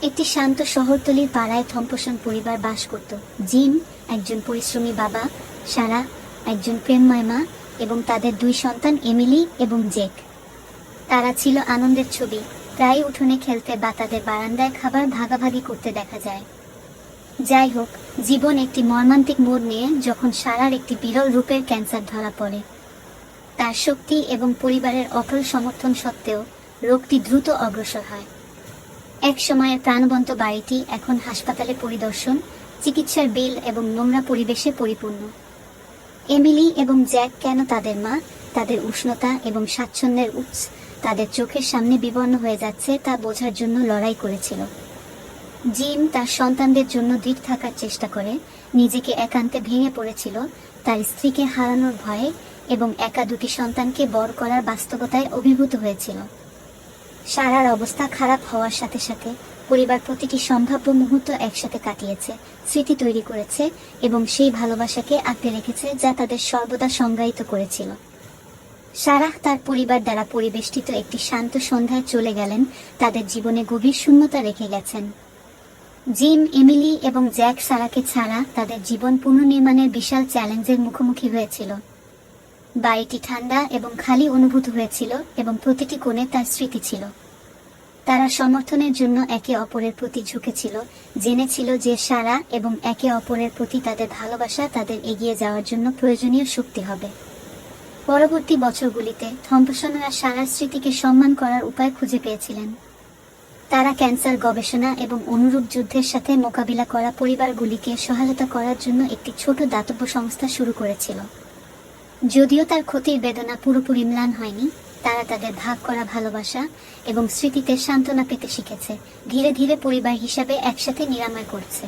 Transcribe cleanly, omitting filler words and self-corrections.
একটি শান্ত শহরতলির পাড়ায় থম্পসন পরিবার বাস করত। জিম একজন পরিশ্রমী বাবা, সারা একজন প্রেমময় মা এবং তাদের দুই সন্তান এমিলি এবং জেক। তারা ছিল আনন্দের ছবি, প্রায় উঠোনে খেলতে বা তাদের বারান্দায় খাবার ভাগাভাগি করতে দেখা যায়। যাই হোক, জীবন একটি মর্মান্তিক মোড় নিয়ে যখন সারার একটি বিরল রূপের ক্যান্সার ধরা পড়ে। তার শক্তি এবং পরিবারের অটল সমর্থন সত্ত্বেও রোগটি দ্রুত অগ্রসর হয়। এক সময়ের প্রাণবন্ত বাড়িটি এখন হাসপাতালে পরিদর্শন, চিকিৎসার বিল এবং নোংরা পরিবেশে পরিপূর্ণ। এমিলি এবং জ্যাক কেন তাদের মা, তাদের উষ্ণতা এবং স্বাচ্ছন্দ্যের উৎস তাদের চোখের সামনে বিবর্ণ হয়ে যাচ্ছে তা বোঝার জন্য লড়াই করেছিল। জিম তার সন্তানদের জন্য দৃঢ় থাকার চেষ্টা করে, নিজেকে একান্তে ভেঙে পড়েছিল তার স্ত্রীকে হারানোর ভয়ে এবং একা দুটি সন্তানকে বড় করার বাস্তবতায় অভিভূত হয়েছিল। সারার অবস্থা খারাপ হওয়ার সাথে সাথে পরিবার প্রতিটি সম্ভাব্য মুহূর্ত একসাথে কাটিয়েছে, স্মৃতি তৈরি করেছে এবং সেই ভালোবাসাকে আঁকড়ে রেখেছে যা তাদের সর্বদা সংজ্ঞায়িত করেছিল। সারাহ তার পরিবার দ্বারা পরিবেষ্টিত একটি শান্ত সন্ধ্যায় চলে গেলেন, তাদের জীবনে গভীর শূন্যতা রেখে গেছেন। জিম, এমিলি এবং জ্যাক সারাকে ছাড়া তাদের জীবন পুনর্নির্মাণের বিশাল চ্যালেঞ্জের মুখোমুখি হয়েছিল। বাড়িটি ঠান্ডা এবং খালি অনুভূত হয়েছিল এবং প্রতিটি কোণে তার স্মৃতি ছিল। তারা সমর্থনের জন্য একে অপরের প্রতি ঝুঁকেছিল, জেনেছিল যে সারা এবং একে অপরের প্রতি তাদের ভালোবাসা তাদের এগিয়ে যাওয়ার জন্য প্রয়োজনীয় শক্তি হবে। পরবর্তী বছরগুলিতে থম্পসনরা সারার স্মৃতিকে সম্মান করার উপায় খুঁজে পেয়েছিলেন। তারা ক্যান্সার গবেষণা এবং অনুরূপ যুদ্ধের সাথে মোকাবিলা করা পরিবারগুলিকে সহায়তা করার জন্য একটি ছোট দাতব্য সংস্থা শুরু করেছিল। যদিও তার ক্ষতির বেদনা পুরোপুরি ম্লান হয়নি, তারা তাদের ভাগ করা ভালোবাসা এবং স্মৃতিতে সান্ত্বনা পেতে শিখেছে, ধীরে ধীরে পরিবার হিসাবে একসাথে নিরাময় করছে।